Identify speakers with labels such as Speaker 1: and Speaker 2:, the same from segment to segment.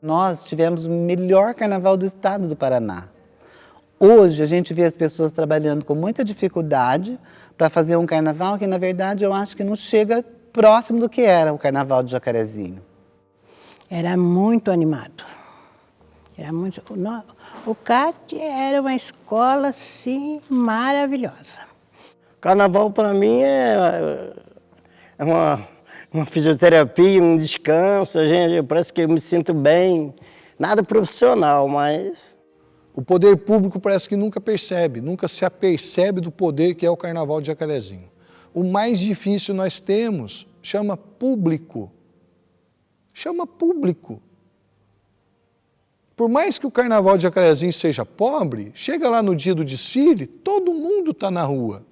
Speaker 1: Nós tivemos o melhor carnaval do estado do Paraná. Hoje a gente vê as pessoas trabalhando com muita dificuldade para fazer um carnaval que, na verdade, eu acho que não chega próximo do que era o carnaval de Jacarezinho.
Speaker 2: Era muito animado. O CAT era uma escola, assim, maravilhosa.
Speaker 3: Carnaval, para mim, é uma fisioterapia, um descanso. Parece que eu me sinto bem. Nada profissional, mas...
Speaker 4: O poder público parece que nunca percebe, nunca se apercebe do poder que é o Carnaval de Jacarezinho. O mais difícil nós temos chama público. Chama público. Por mais que o Carnaval de Jacarezinho seja pobre, chega lá no dia do desfile, todo mundo está na rua.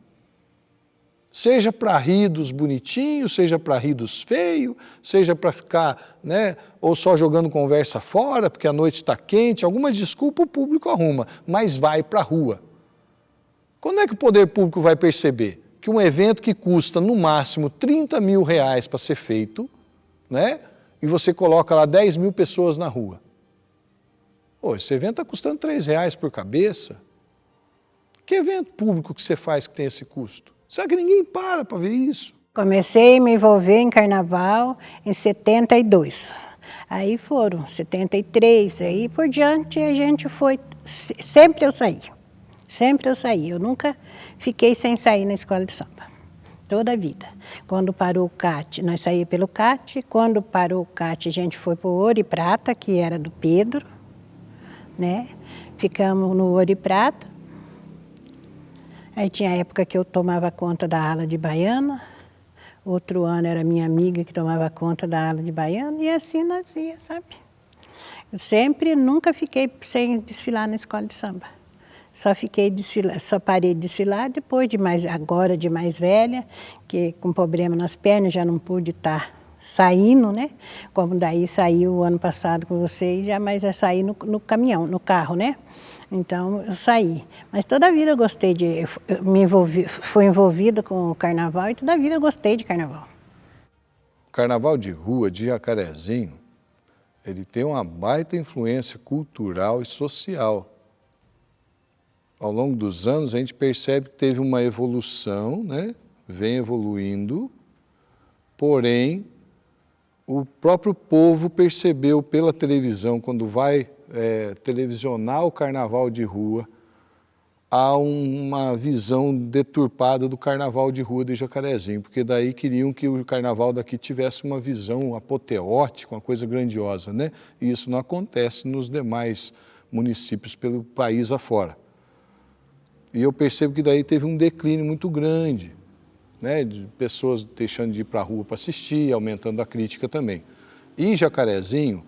Speaker 4: Seja para rir dos bonitinhos, seja para rir dos feios, seja para ficar, né, ou só jogando conversa fora, porque a noite está quente, alguma desculpa o público arruma, mas vai para a rua. Quando é que o poder público vai perceber que um evento que custa no máximo 30 mil reais para ser feito, né, e você coloca lá 10 mil pessoas na rua? Pô, esse evento está custando 3 reais por cabeça. Que evento público que você faz que tem esse custo? Será que ninguém para ver isso?
Speaker 2: Comecei a me envolver em carnaval em 72. Aí foram 73, aí por diante a gente foi... Sempre eu saí. Sempre eu saí. Eu nunca fiquei sem sair na escola de samba. Toda a vida. Quando parou o CAT, nós saímos pelo CAT. Quando parou o CAT, a gente foi para o Ouro e Prata, que era do Pedro, né? Ficamos no Ouro e Prata. Aí tinha a época que eu tomava conta da ala de baiana, outro ano era minha amiga que tomava conta da ala de baiana, e assim nós ia, sabe? Eu nunca fiquei sem desfilar na escola de samba. Só parei de desfilar depois agora de mais velha, que com problema nas pernas já não pude estar saindo, né? Como daí saiu o ano passado com vocês, mas já saí no caminhão, no carro, né? Então, eu saí. Mas toda a vida eu gostei fui envolvida com o carnaval e toda a vida eu gostei de carnaval.
Speaker 4: O Carnaval de Rua de Jacarezinho, ele tem uma baita influência cultural e social. Ao longo dos anos, a gente percebe que teve uma evolução, né? Vem evoluindo, porém, o próprio povo percebeu pela televisão, quando vai televisionar o carnaval de rua, há uma visão deturpada do carnaval de rua de Jacarezinho, porque daí queriam que o carnaval daqui tivesse uma visão apoteótica, uma coisa grandiosa, né? E isso não acontece nos demais municípios pelo país afora. E eu percebo que daí teve um declínio muito grande, né? De pessoas deixando de ir para a rua para assistir, aumentando a crítica também. E em Jacarezinho,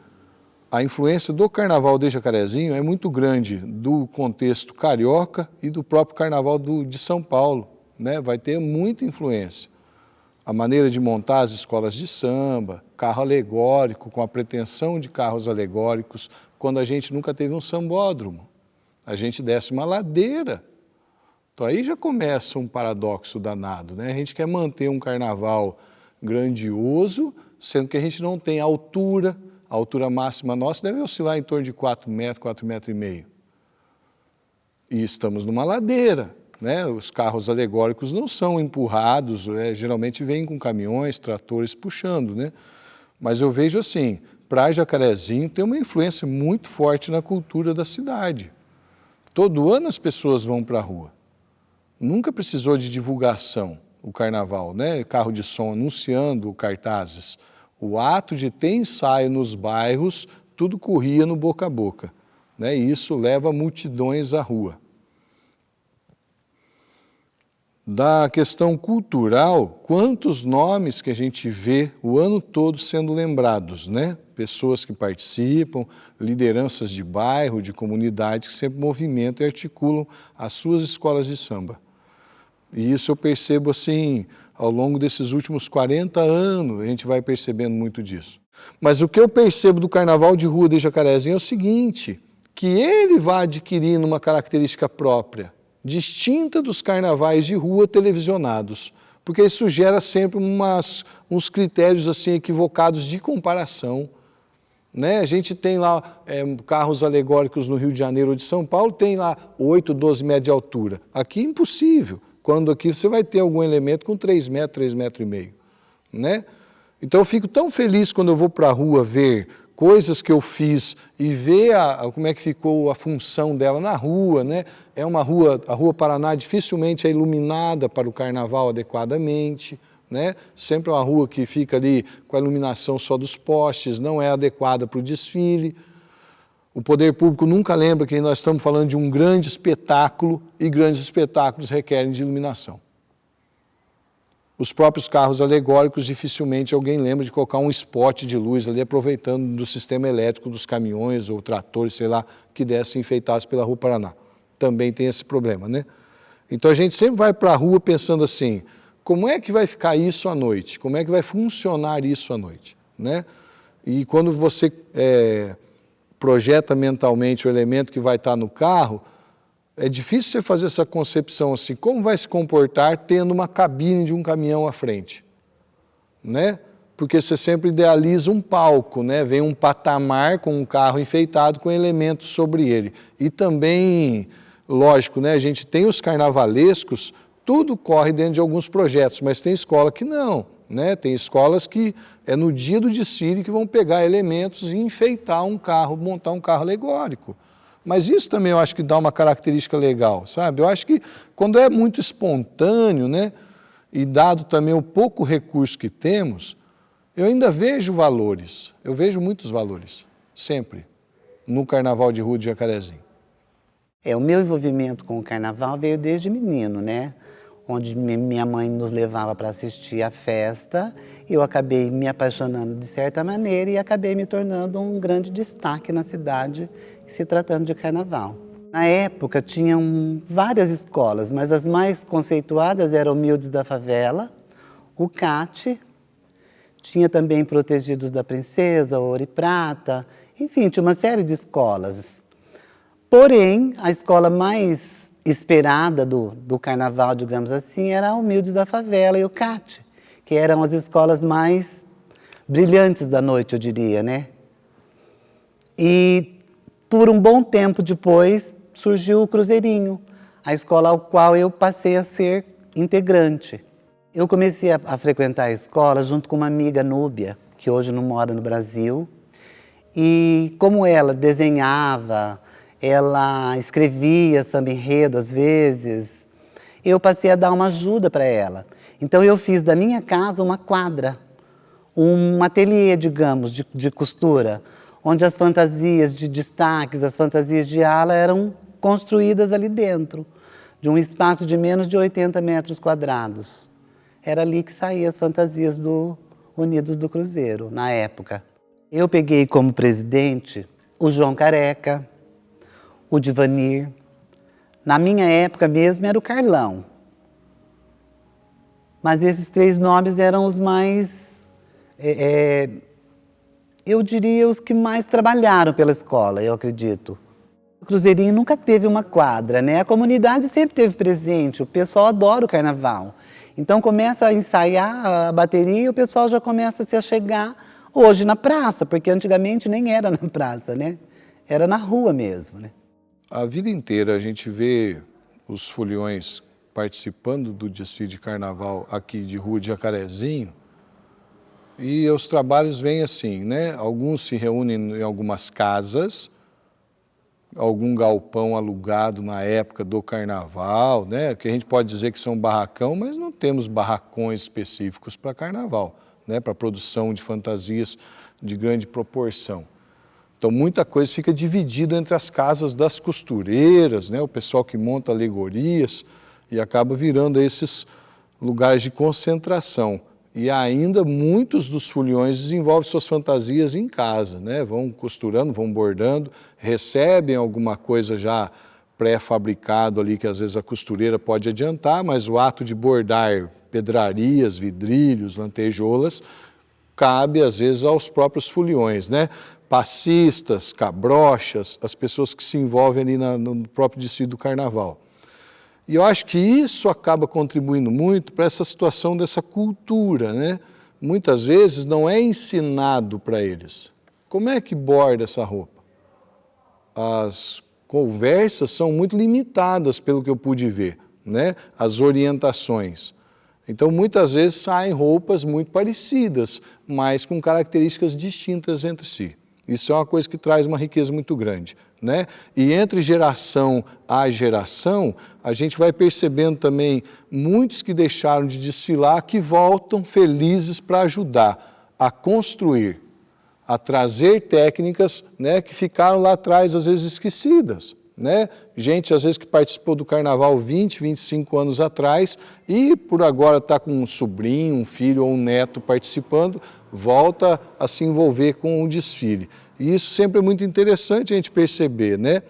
Speaker 4: a influência do Carnaval de Jacarezinho é muito grande do contexto carioca e do próprio Carnaval de São Paulo, né? Vai ter muita influência. A maneira de montar as escolas de samba, carro alegórico, com a pretensão de carros alegóricos, quando a gente nunca teve um sambódromo. A gente desce uma ladeira. Então aí já começa um paradoxo danado, né? A gente quer manter um carnaval grandioso, sendo que a gente não tem altura. A altura máxima nossa deve oscilar em torno de 4 metros, 4,5 metros. E estamos numa ladeira, né? Os carros alegóricos não são empurrados, geralmente vêm com caminhões, tratores puxando, né? Mas eu vejo assim, para Jacarezinho tem uma influência muito forte na cultura da cidade. Todo ano as pessoas vão para a rua. Nunca precisou de divulgação o carnaval, né? Carro de som anunciando cartazes. O ato de ter ensaio nos bairros, tudo corria no boca a boca, né? E isso leva multidões à rua. Da questão cultural, quantos nomes que a gente vê o ano todo sendo lembrados, né? Pessoas que participam, lideranças de bairro, de comunidades que sempre movimentam e articulam as suas escolas de samba. E isso eu percebo assim, ao longo desses últimos 40 anos, a gente vai percebendo muito disso. Mas o que eu percebo do Carnaval de Rua de Jacarezinho é o seguinte, que ele vai adquirindo uma característica própria, distinta dos carnavais de rua televisionados, porque isso gera sempre uns critérios assim equivocados de comparação, né? A gente tem lá carros alegóricos no Rio de Janeiro ou de São Paulo, tem lá 8, 12 metros de altura. Aqui impossível, quando aqui você vai ter algum elemento com 3 metros, 3 metros e meio, né? Então eu fico tão feliz quando eu vou para a rua ver coisas que eu fiz e ver como é que ficou a função dela na rua, né? É uma rua, a Rua Paraná dificilmente é iluminada para o carnaval adequadamente, né? Sempre é uma rua que fica ali com a iluminação só dos postes, não é adequada para o desfile. O poder público nunca lembra que nós estamos falando de um grande espetáculo e grandes espetáculos requerem de iluminação. Os próprios carros alegóricos, dificilmente alguém lembra de colocar um spot de luz ali, aproveitando do sistema elétrico dos caminhões ou tratores, sei lá, que descem enfeitados pela Rua Paraná. Também tem esse problema, né? Então a gente sempre vai para a rua pensando assim, como é que vai ficar isso à noite? Como é que vai funcionar isso à noite, né? E quando você projeta mentalmente o elemento que vai estar no carro, é difícil você fazer essa concepção assim, como vai se comportar tendo uma cabine de um caminhão à frente, né? Porque você sempre idealiza um palco, né? Vem um patamar com um carro enfeitado com elementos sobre ele. E também, lógico, né? A gente tem os carnavalescos, tudo corre dentro de alguns projetos, mas tem escola que não, né? Tem escolas que é no dia do desfile que vão pegar elementos e enfeitar um carro, montar um carro alegórico. Mas isso também eu acho que dá uma característica legal, sabe? Eu acho que quando é muito espontâneo, né? E dado também o pouco recurso que temos, eu ainda vejo valores, eu vejo muitos valores, sempre, no Carnaval de Rua de Jacarezinho.
Speaker 1: O meu envolvimento com o carnaval veio desde menino, né? Onde minha mãe nos levava para assistir a festa, e eu acabei me apaixonando de certa maneira e acabei me tornando um grande destaque na cidade, se tratando de carnaval. Na época tinham várias escolas, mas as mais conceituadas eram Humildes da Favela, o CAT, tinha também Protegidos da Princesa, Ouro e Prata, enfim, tinha uma série de escolas. Porém, a escola mais esperada do carnaval, digamos assim, era a Humildes da Favela e o CAT, que eram as escolas mais brilhantes da noite, eu diria, né? E por um bom tempo depois surgiu o Cruzeirinho, a escola ao qual eu passei a ser integrante. Eu comecei a frequentar a escola junto com uma amiga Núbia, que hoje não mora no Brasil, e como ela desenhava, ela escrevia samba enredo às vezes, eu passei a dar uma ajuda para ela. Então eu fiz da minha casa uma quadra, um ateliê, digamos, de costura, onde as fantasias de destaques, as fantasias de ala eram construídas ali dentro, de um espaço de menos de 80 metros quadrados. Era ali que saíam as fantasias do Unidos do Cruzeiro, na época. Eu peguei como presidente o João Careca, o Divanir. Na minha época mesmo era o Carlão. Mas esses 3 nomes eram os mais, eu diria, os que mais trabalharam pela escola, eu acredito. O Cruzeirinho nunca teve uma quadra, né? A comunidade sempre teve presente, o pessoal adora o carnaval. Então começa a ensaiar a bateria e o pessoal já começa a se achegar hoje na praça, porque antigamente nem era na praça, né? Era na rua mesmo, né?
Speaker 4: A vida inteira a gente vê os foliões participando do desfile de carnaval aqui de Rua de Jacarezinho, e os trabalhos vêm assim, né? Alguns se reúnem em algumas casas, algum galpão alugado na época do carnaval, né? Que a gente pode dizer que são barracão, mas não temos barracões específicos para carnaval, né? Para produção de fantasias de grande proporção. Então, muita coisa fica dividida entre as casas das costureiras, né? O pessoal que monta alegorias, e acaba virando esses lugares de concentração. E ainda muitos dos foliões desenvolvem suas fantasias em casa, né? Vão costurando, vão bordando, recebem alguma coisa já pré-fabricado ali, que às vezes a costureira pode adiantar, mas o ato de bordar pedrarias, vidrilhos, lantejoulas, cabe às vezes aos próprios foliões, né? Passistas, cabrochas, as pessoas que se envolvem ali no próprio desfile do carnaval. E eu acho que isso acaba contribuindo muito para essa situação dessa cultura, né? Muitas vezes não é ensinado para eles, Como é que borda essa roupa? As conversas são muito limitadas pelo que eu pude ver, né? As orientações. Então, muitas vezes saem roupas muito parecidas, mas com características distintas entre si. Isso é uma coisa que traz uma riqueza muito grande, né? E entre geração a geração, a gente vai percebendo também muitos que deixaram de desfilar que voltam felizes para ajudar a construir, a trazer técnicas, né, que ficaram lá atrás, às vezes esquecidas, né? Gente, às vezes, que participou do carnaval 20, 25 anos atrás e por agora está com um sobrinho, um filho ou um neto participando, volta a se envolver com o desfile. E isso sempre é muito interessante a gente perceber, né?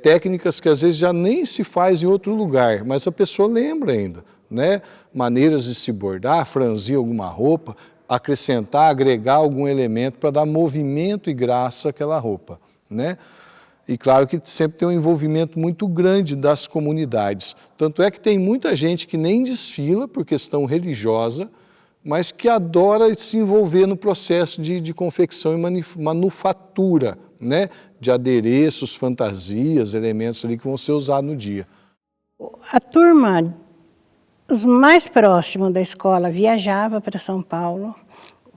Speaker 4: Técnicas que às vezes já nem se faz em outro lugar, mas a pessoa lembra ainda, né? Maneiras de se bordar, franzir alguma roupa, acrescentar, agregar algum elemento para dar movimento e graça àquela roupa, né? E claro que sempre tem um envolvimento muito grande das comunidades. Tanto é que tem muita gente que nem desfila por questão religiosa, mas que adora se envolver no processo de confecção e manufatura, né? De adereços, fantasias, elementos ali que vão ser usados no dia.
Speaker 2: A turma, os mais próximos da escola, viajava para São Paulo,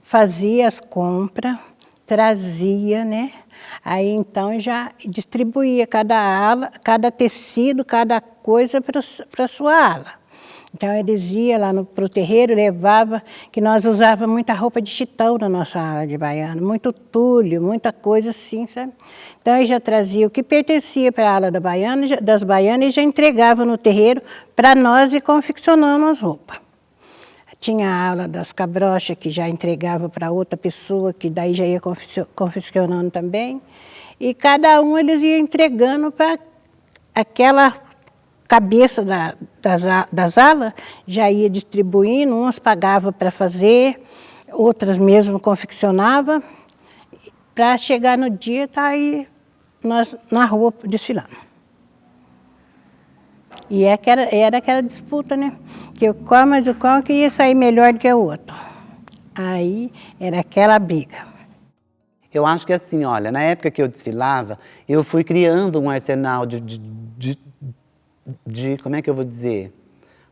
Speaker 2: fazia as compras, trazia, né? Aí então já distribuía cada ala, cada tecido, cada coisa para a sua ala. Então eles iam lá para o terreiro, levava, que nós usávamos muita roupa de chitão na nossa ala de baiana, muito tule, muita coisa assim, sabe? Então eles já traziam o que pertencia para a ala das baianas e já entregava no terreiro para nós e confeccionando as roupas. Tinha a ala das cabrochas que já entregava para outra pessoa, que daí já ia confeccionando também. E cada um eles iam entregando para aquela cabeça das alas, já ia distribuindo, umas pagavam para fazer, outras mesmo confeccionava, para chegar no dia tá aí nós na rua desfilando. E era aquela disputa, né? Que mas o qual queria sair melhor do que o outro. Aí era aquela briga.
Speaker 1: Eu acho que assim, olha, na época que eu desfilava, eu fui criando um arsenal como é que eu vou dizer?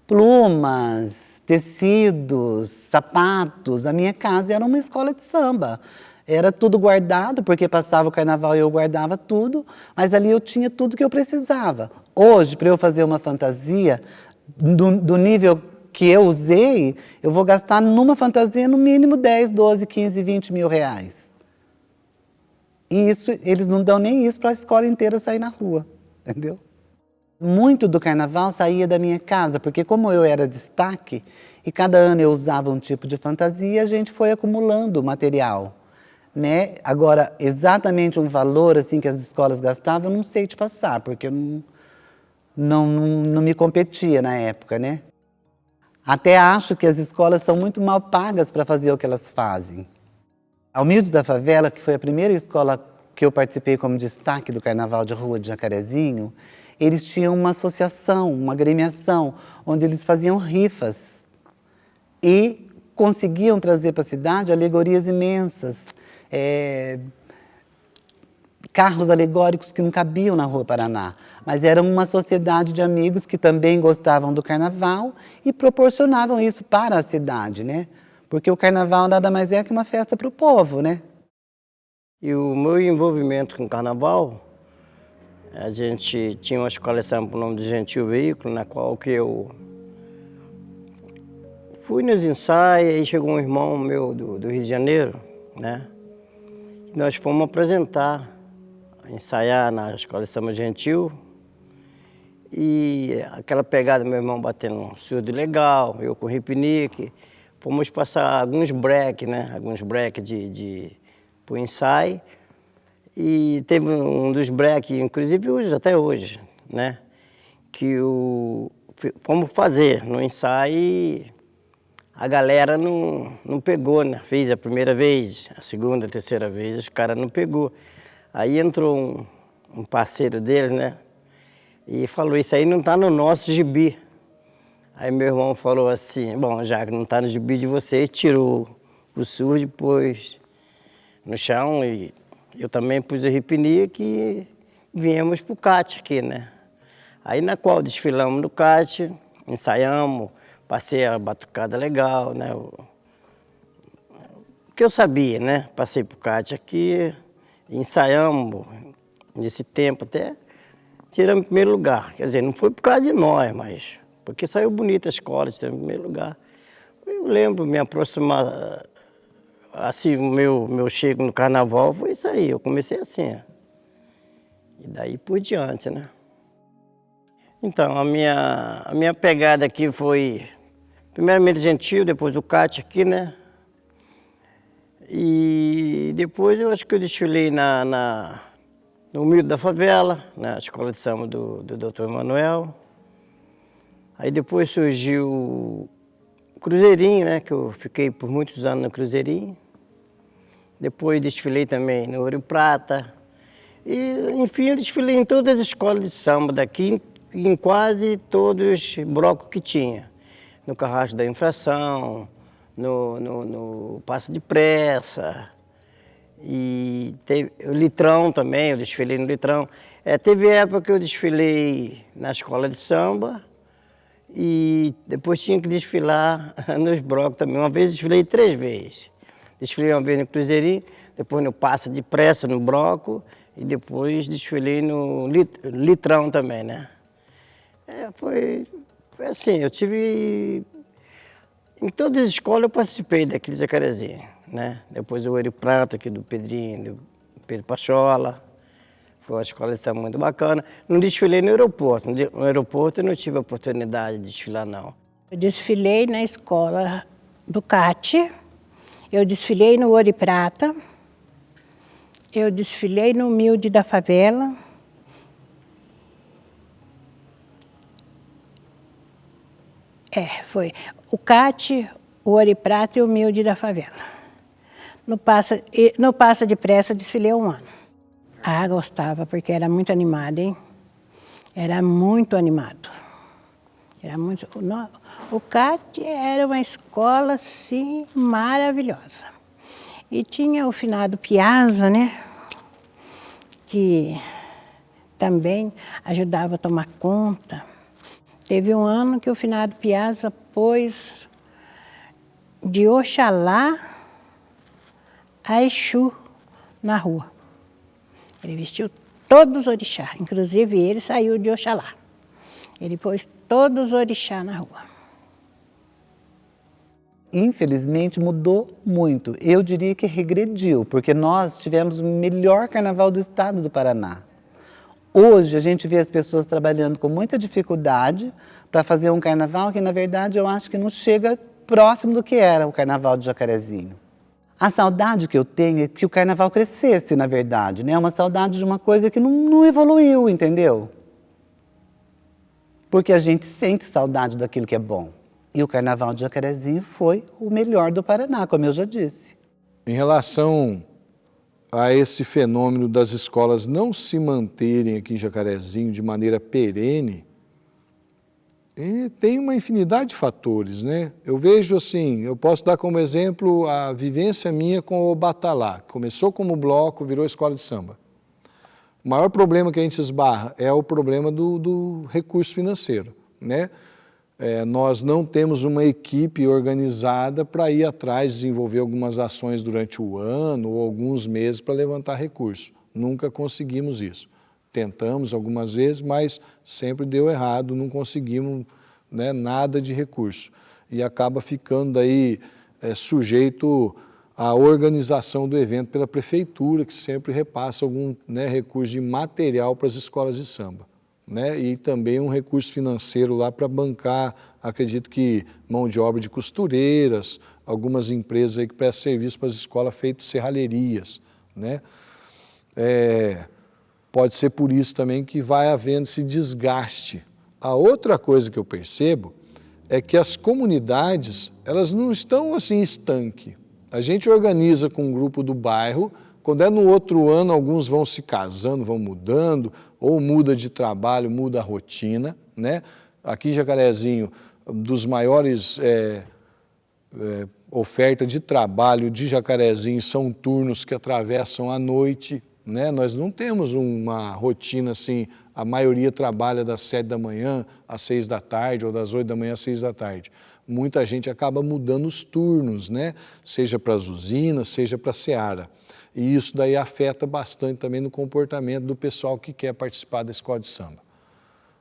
Speaker 1: Plumas, tecidos, sapatos. A minha casa era uma escola de samba. Era tudo guardado, porque passava o carnaval e eu guardava tudo, mas ali eu tinha tudo que eu precisava. Hoje, para eu fazer uma fantasia, do nível que eu usei, eu vou gastar numa fantasia no mínimo 10, 12, 15, 20 mil reais. E isso, eles não dão nem isso para a escola inteira sair na rua, entendeu? Muito do carnaval saía da minha casa, porque como eu era destaque, e cada ano eu usava um tipo de fantasia, a gente foi acumulando material, né? Agora, exatamente um valor assim que as escolas gastavam, eu não sei te passar, porque eu não me competia na época, né? Até acho que as escolas são muito mal pagas para fazer o que elas fazem. A Humildes da Favela, que foi a primeira escola que eu participei como destaque do Carnaval de Rua de Jacarezinho, eles tinham uma associação, uma agremiação, onde eles faziam rifas e conseguiam trazer para a cidade alegorias imensas, carros alegóricos que não cabiam na Rua Paraná, mas eram uma sociedade de amigos que também gostavam do carnaval e proporcionavam isso para a cidade, né? Porque o carnaval nada mais é que uma festa para o povo, né?
Speaker 3: E o meu envolvimento com o carnaval, a gente tinha uma escola de samba por nome de Gentil Veículo, na qual que eu fui nos ensaios, aí chegou um irmão meu do Rio de Janeiro, né? E nós fomos apresentar, ensaiar na escola de samba Gentil. E aquela pegada, meu irmão batendo um surdo legal, eu com ripnique, fomos passar alguns break, né? Alguns break pro ensaio. E teve um dos break, inclusive hoje, até hoje, né? Que fomos fazer no ensaio e a galera não pegou, né? Fez a primeira vez, a segunda, a terceira vez, os caras não pegou. Aí entrou um parceiro deles, né? E falou, isso aí não está no nosso gibi. Aí meu irmão falou assim, bom, já que não está no gibi de vocês, tirou o surdo, depois no chão e eu também pus o ripinique e viemos para o CAT aqui, né? Aí na qual desfilamos no CAT, ensaiamos, passei a batucada legal, né? O que eu sabia, né? Passei para o CAT aqui, ensaiamos nesse tempo até, tiramos em primeiro lugar. Quer dizer, não foi por causa de nós, mas porque saiu bonita a escola, tiramos em primeiro lugar. Eu lembro me aproximar, assim, o meu chego no carnaval foi isso aí, eu comecei assim, ó. E daí por diante, né? Então, a minha pegada aqui foi, primeiramente Gentil, depois do CAT aqui, né? E depois eu acho que eu desfilei no Humilde da Favela, na escola de samba do Dr. Emanuel. Aí depois surgiu o Cruzeirinho, né? Que eu fiquei por muitos anos no Cruzeirinho. Depois desfilei também no Ouro e Prata. E, enfim, eu desfilei em todas as escolas de samba daqui, em quase todos os blocos que tinha. No Carrasco da Infração, no Passo de Pressa, e teve o Litrão também, eu desfilei no Litrão. Teve época que eu desfilei na escola de samba e depois tinha que desfilar nos blocos também. Uma vez desfilei 3 vezes. Desfilei uma vez no Cruzeirinho, depois no Passo de Pressa, no bloco, e depois desfilei no Litrão também, né? Foi assim, eu tive... Em todas as escolas eu participei daqui de Jacarezinho, né? Depois o Ouro e Prata aqui do Pedrinho, do Pedro Pachola. Foi uma escola de samba muito bacana. Não desfilei no aeroporto. No aeroporto eu não tive a oportunidade de desfilar, não.
Speaker 2: Eu desfilei na escola do CAT, eu desfilei no Ouro e Prata, eu desfilei no Humilde da Favela. Foi o CAT, o Ouro e Prata e o Humilde da Favela. No Passa de Pressa desfilei 1 ano. Ah, gostava, porque era muito animado, hein? Era muito animado. O CAT era uma escola, assim, maravilhosa. E tinha o finado Piazza, né? Que também ajudava a tomar conta. Teve um ano que o finado Piazza pôs de Oxalá a Exu na rua. Ele vestiu todos os orixás, inclusive ele saiu de Oxalá. Ele pôs todos os orixás na rua.
Speaker 1: Infelizmente mudou muito. Eu diria que regrediu, porque nós tivemos o melhor carnaval do estado do Paraná. Hoje a gente vê as pessoas trabalhando com muita dificuldade para fazer um carnaval que, na verdade, eu acho que não chega próximo do que era o carnaval de Jacarezinho. A saudade que eu tenho é que o carnaval crescesse, na verdade, né? Uma saudade de uma coisa que não evoluiu, entendeu? Porque a gente sente saudade daquilo que é bom. E o carnaval de Jacarezinho foi o melhor do Paraná, como eu já disse.
Speaker 4: Em relação a esse fenômeno das escolas não se manterem aqui em Jacarezinho de maneira perene, tem uma infinidade de fatores, né? Eu vejo assim, eu posso dar como exemplo a vivência minha com o Batalá. Começou como bloco, virou escola de samba. O maior problema que a gente esbarra é o problema do recurso financeiro, né? Nós não temos uma equipe organizada para ir atrás, desenvolver algumas ações durante o ano ou alguns meses para levantar recursos. Nunca conseguimos isso. Tentamos algumas vezes, mas sempre deu errado, não conseguimos, né, nada de recurso. E acaba ficando aí sujeito à organização do evento pela prefeitura, que sempre repassa algum, né, recurso de material para as escolas de samba. Né? E também um recurso financeiro lá para bancar, acredito que mão de obra de costureiras, algumas empresas aí que prestam serviço para as escolas feito serralherias, né? Pode ser por isso também que vai havendo esse desgaste. A outra coisa que eu percebo é que as comunidades, elas não estão assim estanque. A gente organiza com um grupo do bairro, quando é no outro ano, alguns vão se casando, vão mudando, ou muda de trabalho, muda a rotina, né? Aqui em Jacarezinho, dos maiores oferta de trabalho de Jacarezinho são turnos que atravessam a noite, né? Nós não temos uma rotina assim, a maioria trabalha das 7 da manhã às 6 da tarde ou das 8 da manhã às 6 da tarde. Muita gente acaba mudando os turnos, né? Seja para as usinas, seja para a seara. E isso daí afeta bastante também no comportamento do pessoal que quer participar da escola de samba.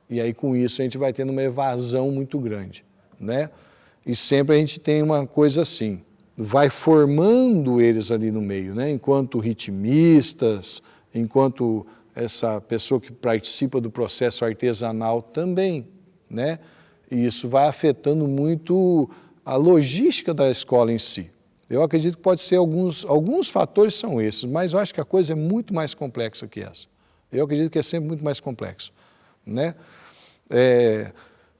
Speaker 4: E aí com isso a gente vai tendo uma evasão muito grande, né? E sempre a gente tem uma coisa assim, vai formando eles ali no meio, né? Enquanto ritmistas, enquanto essa pessoa que participa do processo artesanal também, né? E isso vai afetando muito a logística da escola em si. Eu acredito que pode ser alguns fatores são esses, mas eu acho que a coisa é muito mais complexa que essa. Eu acredito que é sempre muito mais complexo, né?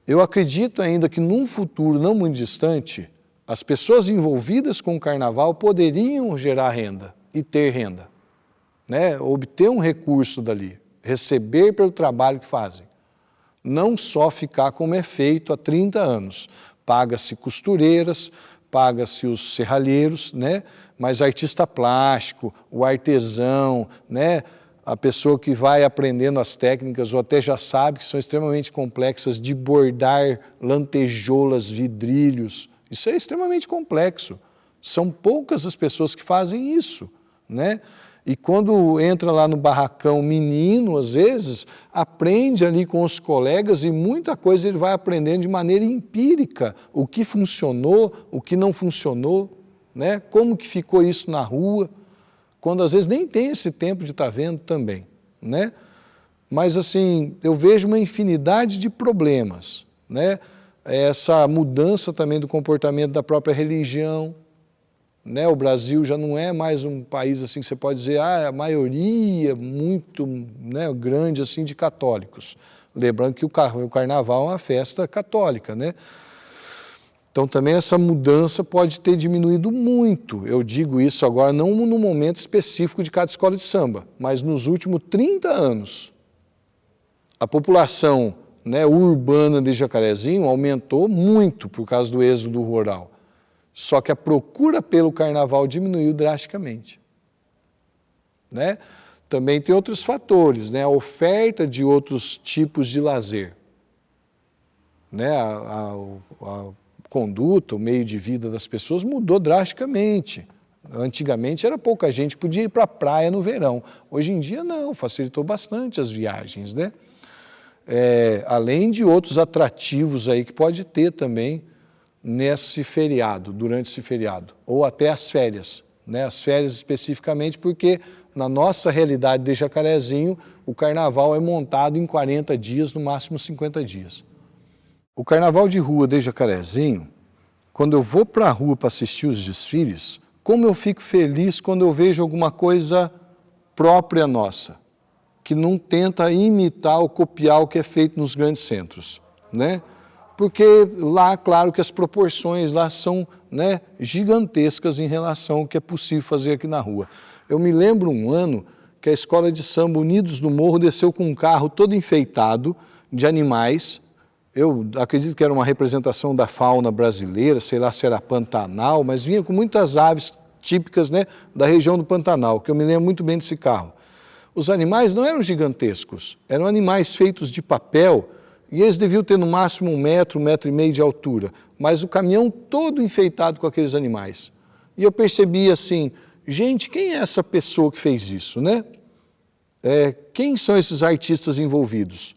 Speaker 4: Eu acredito ainda que num futuro não muito distante, as pessoas envolvidas com o carnaval poderiam gerar renda e ter renda, né? Obter um recurso dali, receber pelo trabalho que fazem. Não só ficar como é feito há 30 anos. Paga-se costureiras, paga-se os serralheiros, né? Mas artista plástico, o artesão, né? A pessoa que vai aprendendo as técnicas ou até já sabe que são extremamente complexas de bordar lantejoulas, vidrilhos. Isso é extremamente complexo. São poucas as pessoas que fazem isso, né? E quando entra lá no barracão menino, às vezes, aprende ali com os colegas e muita coisa ele vai aprendendo de maneira empírica, o que funcionou, o que não funcionou, né? Como que ficou isso na rua, quando às vezes nem tem esse tempo de estar vendo também, né? Mas assim, eu vejo uma infinidade de problemas, né? Essa mudança também do comportamento da própria religião, né? O Brasil já não é mais um país assim que você pode dizer, a maioria muito, né, grande assim de católicos. Lembrando que o carnaval é uma festa católica, né? Então também essa mudança pode ter diminuído muito. Eu digo isso agora não no momento específico de cada escola de samba, mas nos últimos 30 anos. A população, né, urbana de Jacarezinho aumentou muito por causa do êxodo rural. Só que a procura pelo carnaval diminuiu drasticamente, né? Também tem outros fatores, né? A oferta de outros tipos de lazer, né? A conduta, o meio de vida das pessoas mudou drasticamente. Antigamente era pouca gente que podia ir para a praia no verão. Hoje em dia não, facilitou bastante as viagens, né? Além de outros atrativos aí que pode ter também nesse feriado, durante esse feriado, ou até as férias, né? As férias especificamente porque na nossa realidade de Jacarezinho, o carnaval é montado em 40 dias, no máximo 50 dias. O carnaval de rua de Jacarezinho, quando eu vou para a rua para assistir os desfiles, como eu fico feliz quando eu vejo alguma coisa própria nossa, que não tenta imitar ou copiar o que é feito nos grandes centros, né? Porque lá, claro que as proporções lá são, né, gigantescas em relação ao que é possível fazer aqui na rua. Eu me lembro um ano que a escola de samba Unidos do Morro desceu com um carro todo enfeitado de animais. Eu acredito que era uma representação da fauna brasileira, sei lá se era Pantanal, mas vinha com muitas aves típicas, né, da região do Pantanal, que eu me lembro muito bem desse carro. Os animais não eram gigantescos, eram animais feitos de papel, e eles deviam ter no máximo 1 metro, 1,5 metros de altura, mas o caminhão todo enfeitado com aqueles animais. E eu percebi assim, gente, quem é essa pessoa que fez isso, né? Quem são esses artistas envolvidos?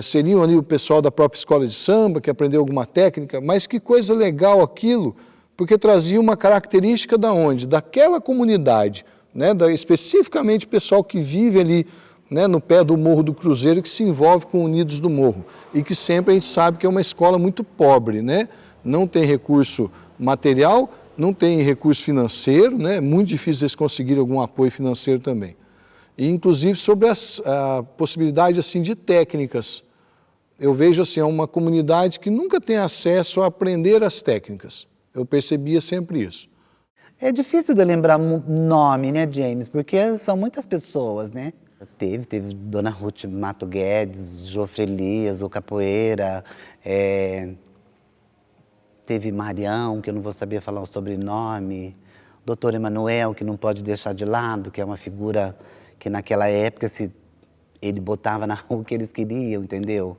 Speaker 4: Seriam ali o pessoal da própria escola de samba, que aprendeu alguma técnica, mas que coisa legal aquilo, porque trazia uma característica da onde? Daquela comunidade, né? Especificamente o pessoal que vive ali, né, no pé do Morro do Cruzeiro, que se envolve com Unidos do Morro e que sempre a gente sabe que é uma escola muito pobre, né? Não tem recurso material, não tem recurso financeiro, né? É muito difícil eles conseguirem algum apoio financeiro também. E inclusive sobre a possibilidade assim de técnicas. Eu vejo assim, é uma comunidade que nunca tem acesso a aprender as técnicas. Eu percebia sempre isso.
Speaker 1: É difícil de lembrar nome, né, James? Porque são muitas pessoas, né? Teve Dona Ruth Mato Guedes, Jofre Elias, o Capoeira, teve Marião, que eu não vou saber falar o sobrenome, doutor Emanuel, que não pode deixar de lado, que é uma figura que naquela época ele botava na rua o que eles queriam, entendeu?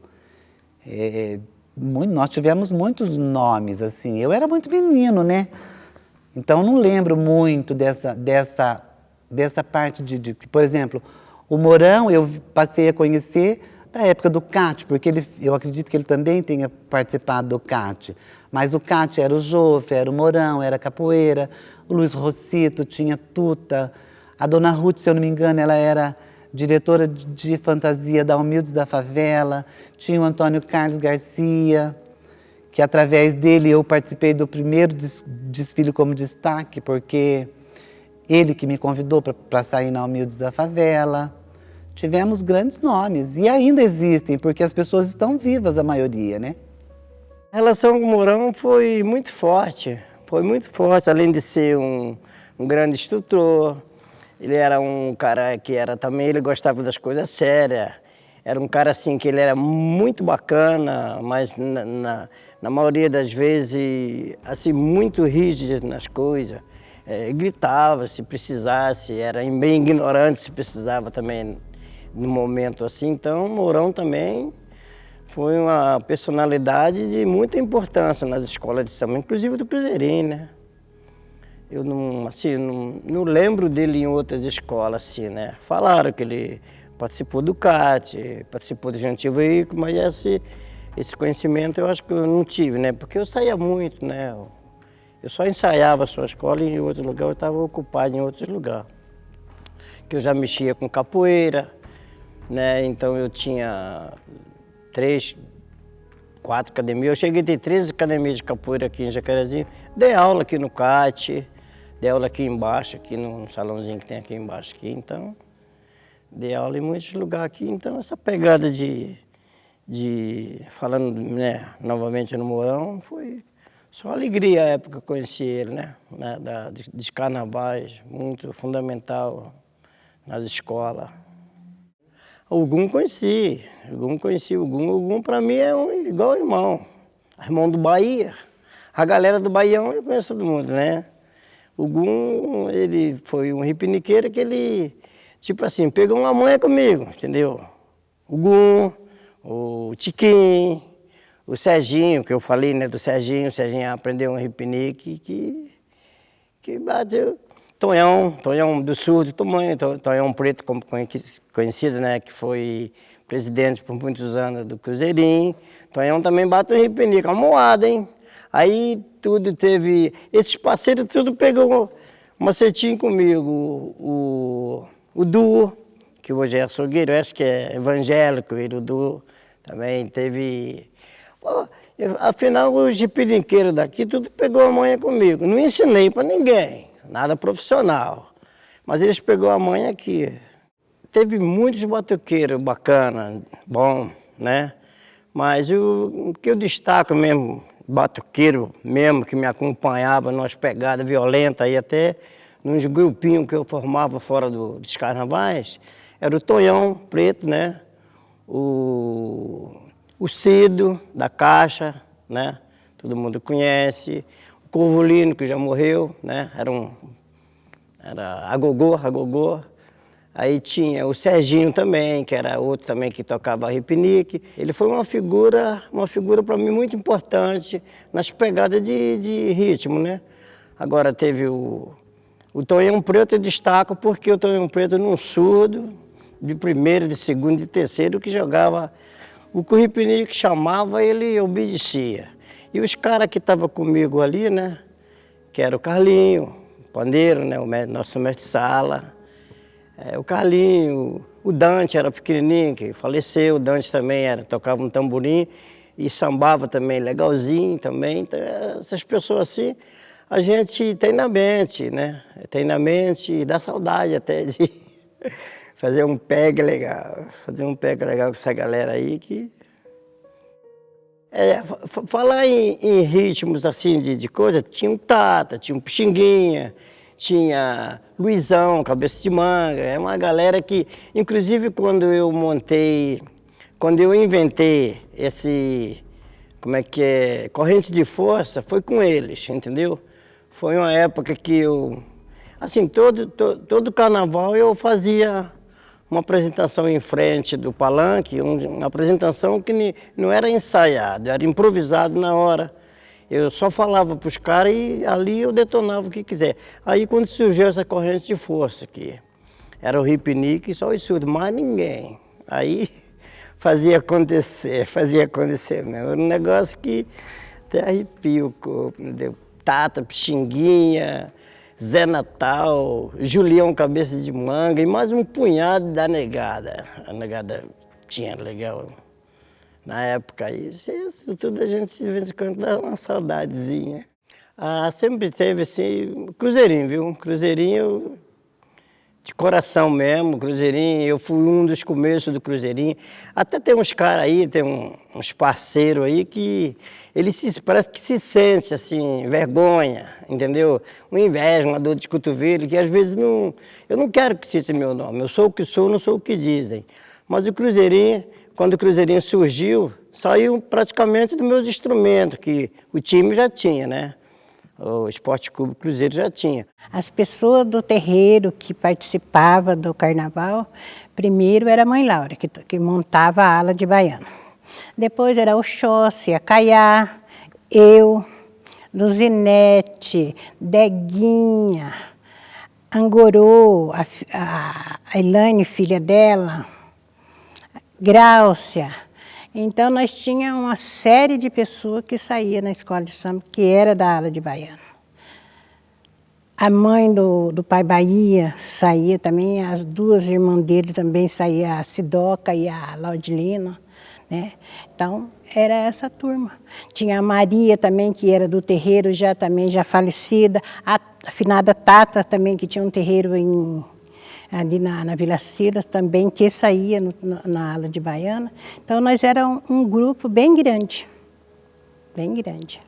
Speaker 1: Nós tivemos muitos nomes, assim. Eu era muito menino, né? Então, não lembro muito dessa parte por exemplo, o Mourão eu passei a conhecer da época do CAT, porque eu acredito que ele também tenha participado do CAT. Mas o CAT era o Jofe, era o Mourão, era a capoeira, o Luiz Rossito tinha tuta, a dona Ruth, se eu não me engano, ela era diretora de fantasia da Humildes da Favela, tinha o Antônio Carlos Garcia, que através dele eu participei do primeiro desfile como destaque, porque ele que me convidou para sair na Humildes da Favela. Tivemos grandes nomes, e ainda existem, porque as pessoas estão vivas, a maioria, né?
Speaker 3: A relação com o Mourão foi muito forte, além de ser um grande instrutor. Ele era um cara que ele gostava das coisas sérias, era um cara assim que ele era muito bacana, mas na maioria das vezes, assim, muito rígido nas coisas. Gritava se precisasse, era bem ignorante se precisava também no momento assim. Então, o Mourão também foi uma personalidade de muita importância nas escolas de samba, inclusive do Cruzeirinho, né? Eu não lembro dele em outras escolas, assim, né? Falaram que ele participou do CAT, participou do Gentil Veículo, mas esse conhecimento eu acho que eu não tive, né? Porque eu saía muito, né? Eu só ensaiava a sua escola e em outro lugar eu estava ocupado em outro lugar. Que eu já mexia com capoeira, né? Então eu tinha 3, 4 academias. Eu cheguei a ter 13 academias de capoeira aqui em Jacarezinho. Dei aula aqui no CAT, dei aula aqui embaixo, aqui no salãozinho que tem aqui embaixo. Então, dei aula em muitos lugares aqui. Então, essa pegada falando, né, novamente no Mourão, foi só alegria a época que eu conheci ele, né? Dos carnavais, muito fundamental nas escolas. O Gum conheci. O Gum para mim é igual irmão. Irmão do Bahia. A galera do Baião eu conheço todo mundo, né? O Gum, ele foi um ripiniqueiro que ele, tipo assim, pegou uma manha comigo, entendeu? O Gum, o Tiquim, o Serginho, que eu falei, né, do Serginho. O Serginho aprendeu um ripinique que bateu. Tonhão do Surdo, Tonhão Preto, como conhecido, né, que foi presidente por muitos anos do Cruzeirinho. Tonhão também bate um ripinique, uma moada, hein? Aí tudo teve, esses parceiros tudo pegou um macetinho comigo. O Du, que hoje é açougueiro, eu acho que é evangélico, o Du também teve. Pô, afinal, os ripiniqueiros daqui tudo pegou a manha comigo. Não ensinei para ninguém, nada profissional, mas eles pegou a manha aqui. Teve muitos batuqueiros bacanas, bom, né? Mas o que eu destaco mesmo, batuqueiro mesmo, que me acompanhava nas pegadas violentas, e até nos grupinhos que eu formava fora dos carnavais, era o Tonhão Preto, né? O Cido, da Caixa, né? Todo mundo conhece. O Corvolino, que já morreu, né? Era a Gogô. Aí tinha o Serginho também, que era outro também que tocava ripinique. Ele foi uma figura para mim muito importante nas pegadas de ritmo, né? Agora teve o Tonhão Preto, eu destaco porque o Tonhão Preto num surdo, de primeiro, de segundo, de terceiro, que jogava o que o ripinique chamava, ele obedecia. E os caras que estavam comigo ali, né? Que era o Carlinho, o pandeiro, né? Nosso mestre-sala. O Carlinho, o Dante era pequenininho, que faleceu. O Dante também tocava um tamborim e sambava também legalzinho também. Então, essas pessoas assim, a gente tem na mente, né? Tem na mente e dá saudade até de fazer um pega legal. Fazer um pega legal com essa galera aí que... falar em ritmos assim de coisa, tinha um Tata, tinha um Pixinguinha, tinha Luizão, Cabeça de Manga, é uma galera que, inclusive quando eu inventei como é que é, corrente de força, foi com eles, entendeu? Foi uma época que eu, assim, todo carnaval eu fazia uma apresentação em frente do palanque, uma apresentação que não era ensaiada, era improvisado na hora. Eu só falava para os caras e ali eu detonava o que quiser. Aí quando surgiu essa corrente de força, que era o Ripnique e só os surdos, mais ninguém. Aí fazia acontecer mesmo. Era um negócio que até arrepia o corpo, entendeu? Tata, Pixinguinha, Zé Natal, Julião Cabeça de Manga e mais um punhado da negada. A negada tinha legal. Na época, isso tudo a gente de vez em quando dá uma saudadezinha. Ah, sempre teve assim, cruzeirinho, viu? Cruzeirinho de coração mesmo, cruzeirinho. Eu fui um dos começos do cruzeirinho. Até tem uns caras aí, tem uns parceiros aí que eles parece que se sente assim, vergonha, entendeu? Uma inveja, uma dor de cotovelo, que às vezes eu não quero que cite meu nome. Eu sou o que sou, não sou o que dizem. Mas o cruzeirinho, quando o cruzeirinho surgiu, saiu praticamente dos meus instrumentos, que o time já tinha, né? O Esporte Clube Cruzeiro já tinha.
Speaker 2: As pessoas do terreiro que participavam do carnaval, primeiro era a mãe Laura, que montava a ala de baiano. Depois era o Xóssi, a Caiá, eu, Luzinete, Deguinha, Angorô, a Elaine, filha dela, Gráucia. Então nós tínhamos uma série de pessoas que saía na escola de samba, que era da ala de baiano. A mãe do pai Bahia saía também, as duas irmãs dele também saíam, a Sidoca e a Laudilina, né? Então era essa turma. Tinha a Maria também, que era do terreiro já falecida, a afinada Tata também, que tinha um terreiro ali na Vila Silas também, que saía na ala de baiana. Então nós éramos um grupo bem grande, bem grande.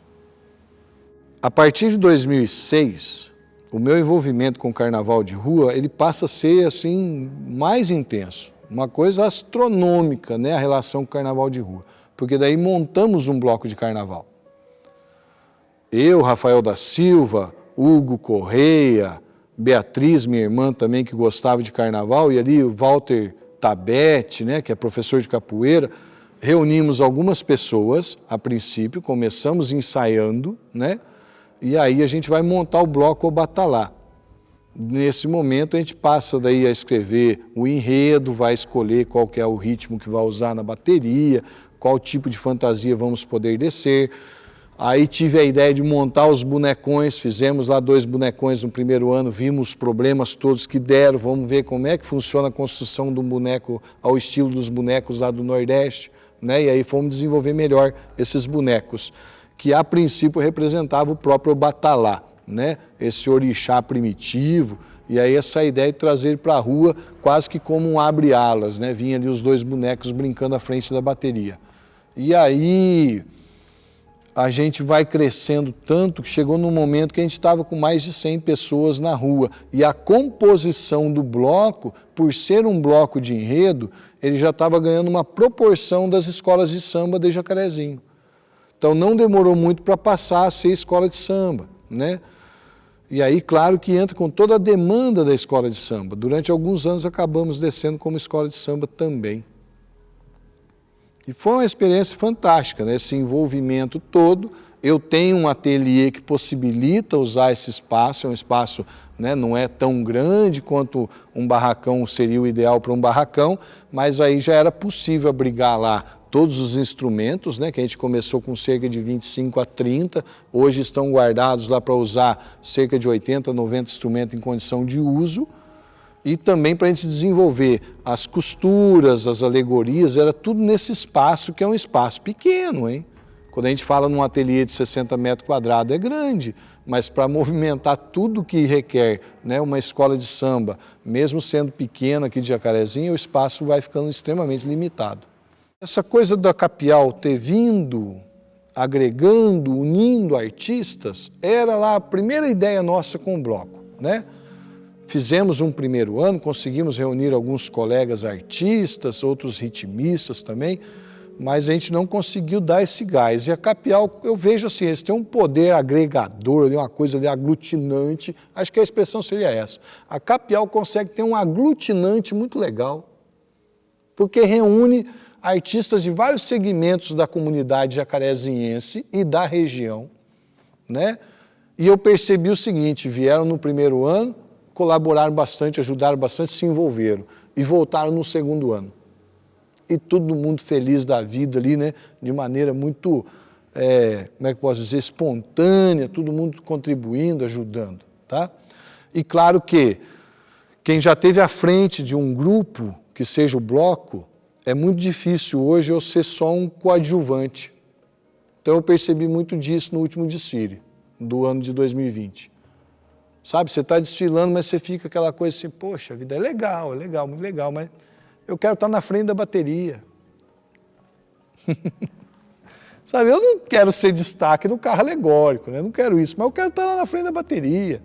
Speaker 4: A partir de 2006, o meu envolvimento com o carnaval de rua, ele passa a ser assim mais intenso, uma coisa astronômica, né, a relação com o carnaval de rua, porque daí montamos um bloco de carnaval. Eu, Rafael da Silva, Hugo Correia, Beatriz, minha irmã também, que gostava de carnaval, e ali o Walter Tabete, né, que é professor de capoeira, reunimos algumas pessoas, a princípio, começamos ensaiando, né, e aí a gente vai montar o bloco Obatalá. Nesse momento a gente passa daí a escrever o enredo, vai escolher qual que é o ritmo que vai usar na bateria, qual tipo de fantasia vamos poder descer. Aí tive a ideia de montar os bonecões, fizemos lá 2 bonecões no primeiro ano, vimos os problemas todos que deram, vamos ver como é que funciona a construção de um boneco ao estilo dos bonecos lá do Nordeste, né? E aí fomos desenvolver melhor esses bonecos, que a princípio representava o próprio Obatalá, né? Esse orixá primitivo, e aí essa ideia de trazer ele para a rua quase que como um abre-alas, né? Vinha ali os 2 bonecos brincando à frente da bateria. E aí a gente vai crescendo tanto que chegou num momento que a gente estava com mais de 100 pessoas na rua. E a composição do bloco, por ser um bloco de enredo, ele já estava ganhando uma proporção das escolas de samba de Jacarezinho. Então não demorou muito para passar a ser escola de samba, né? E aí, claro que entra com toda a demanda da escola de samba. Durante alguns anos acabamos descendo como escola de samba também. E foi uma experiência fantástica, né? Esse envolvimento todo. Eu tenho um ateliê que possibilita usar esse espaço, é um espaço, né, não é tão grande quanto um barracão seria o ideal para um barracão, mas aí já era possível abrigar lá todos os instrumentos, né, que a gente começou com cerca de 25 a 30, hoje estão guardados lá para usar cerca de 80, 90 instrumentos em condição de uso. E também para a gente desenvolver as costuras, as alegorias, era tudo nesse espaço, que é um espaço pequeno, hein? Quando a gente fala num ateliê de 60 metros quadrados, é grande, mas para movimentar tudo que requer, né, uma escola de samba, mesmo sendo pequena aqui de Jacarezinho, o espaço vai ficando extremamente limitado. Essa coisa da Capial ter vindo, agregando, unindo artistas, era lá a primeira ideia nossa com o bloco, né? Fizemos um primeiro ano, conseguimos reunir alguns colegas artistas, outros ritmistas também, mas a gente não conseguiu dar esse gás. E a Capial, eu vejo assim, eles têm um poder agregador, uma coisa ali aglutinante, acho que a expressão seria essa. A Capial consegue ter um aglutinante muito legal, porque reúne artistas de vários segmentos da comunidade jacarezinhense e da região, né? E eu percebi o seguinte, vieram no primeiro ano, colaboraram bastante, ajudaram bastante, se envolveram e voltaram no segundo ano. E todo mundo feliz da vida ali, né? De maneira muito, como é que posso dizer, espontânea, todo mundo contribuindo, ajudando, tá? E claro que quem já esteve à frente de um grupo, que seja o bloco, é muito difícil hoje eu ser só um coadjuvante. Então eu percebi muito disso no último desfile, do ano de 2020. Sabe, você está desfilando, mas você fica aquela coisa assim, poxa, a vida é legal, muito legal, mas eu quero estar na frente da bateria. Sabe, eu não quero ser destaque no carro alegórico, né? Eu não quero isso, mas eu quero estar lá na frente da bateria.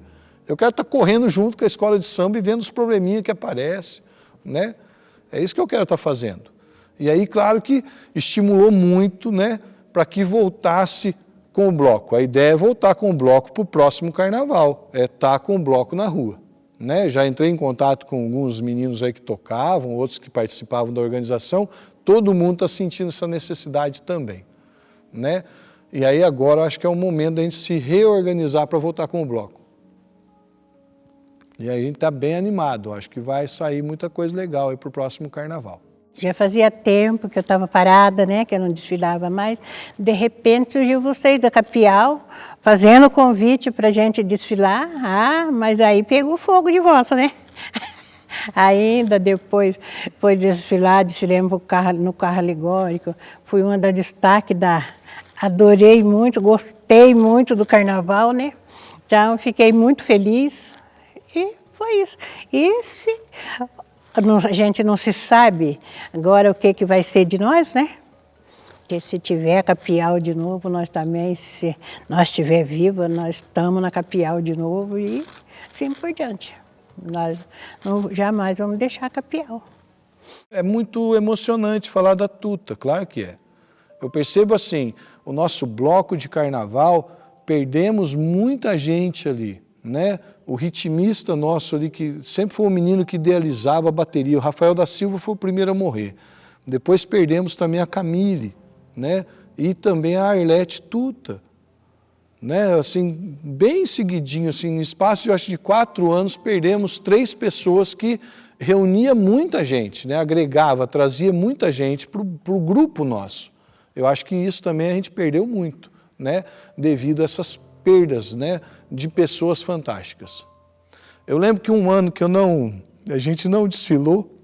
Speaker 4: Eu quero estar correndo junto com a escola de samba e vendo os probleminhas que aparecem, né? É isso que eu quero estar fazendo. E aí, claro que estimulou muito, né, para que voltasse com o bloco. A ideia é voltar com o bloco para o próximo carnaval, é estar com o bloco na rua. Né? Já entrei em contato com alguns meninos aí que tocavam, outros que participavam da organização, todo mundo está sentindo essa necessidade também. Né? E aí agora acho que é o momento da gente se reorganizar para voltar com o bloco. E aí a gente está bem animado, acho que vai sair muita coisa legal aí para o próximo carnaval.
Speaker 2: Já fazia tempo que eu estava parada, né, que eu não desfilava mais. De repente surgiu vocês da Capial, fazendo convite para a gente desfilar. Ah, mas aí pegou fogo de volta, né? Ainda depois de desfilar, desfilamos no carro alegórico. Fui uma da destaque adorei muito, gostei muito do carnaval, né? Então fiquei muito feliz e foi isso. A gente não se sabe agora o que vai ser de nós, né? Porque se tiver Capial de novo, nós também, se nós estiver viva, nós estamos na Capial de novo e assim por diante. Nós jamais vamos deixar a Capial.
Speaker 4: É muito emocionante falar da Tuta, claro que é. Eu percebo assim, o nosso bloco de carnaval, perdemos muita gente ali, né? O ritmista nosso ali, que sempre foi um menino que idealizava a bateria, o Rafael da Silva foi o primeiro a morrer. Depois perdemos também a Camille, né? E também a Arlete Tuta, né? Assim, bem seguidinho, assim, no espaço de, acho, de 4 anos, perdemos 3 pessoas que reunia muita gente, né? Agregava, trazia muita gente para o grupo nosso. Eu acho que isso também a gente perdeu muito, né? Devido a essas perdas, né? De pessoas fantásticas. Eu lembro que um ano que a gente não desfilou,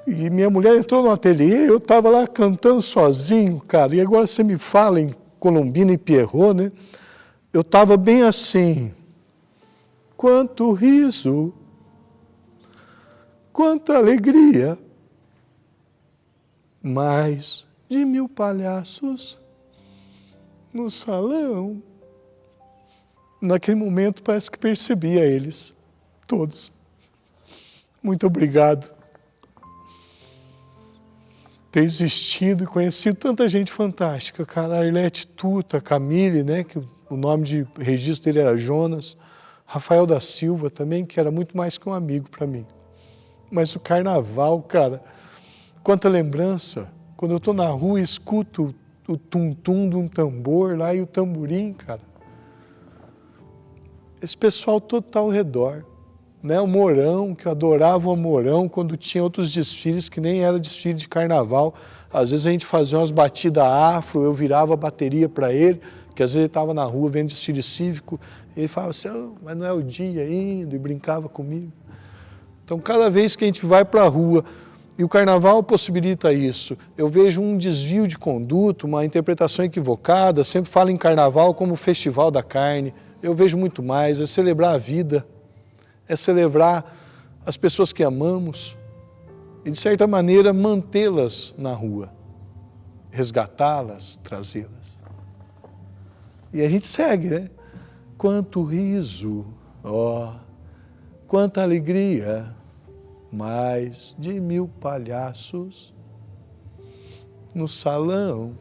Speaker 4: e minha mulher entrou no ateliê, eu estava lá cantando sozinho, cara, e agora você me fala em Colombina e Pierrot, né? Eu estava bem assim, quanto riso, quanta alegria, mais de 1000 palhaços no salão. Naquele momento parece que percebia eles, todos. Muito obrigado. Ter existido e conhecido tanta gente fantástica, cara. A Arlete Tuta, a Camille, né, que o nome de registro dele era Jonas. Rafael da Silva também, que era muito mais que um amigo para mim. Mas o carnaval, cara, quanta lembrança. Quando eu estou na rua e escuto o tum-tum de um tambor lá e o tamborim, cara. Esse pessoal todo está ao redor. Né? O Mourão, que eu adorava o Mourão, quando tinha outros desfiles que nem era desfile de carnaval. Às vezes a gente fazia umas batidas afro, eu virava a bateria para ele, que às vezes ele estava na rua vendo desfile cívico, e ele falava assim, oh, mas não é o dia ainda, e brincava comigo. Então, cada vez que a gente vai para a rua, e o carnaval possibilita isso, eu vejo um desvio de conduta, uma interpretação equivocada, sempre falo em carnaval como festival da carne, eu vejo muito mais, é celebrar a vida, é celebrar as pessoas que amamos e, de certa maneira, mantê-las na rua, resgatá-las, trazê-las. E a gente segue, né? Quanto riso, ó, quanta alegria, mais de 1000 palhaços no salão.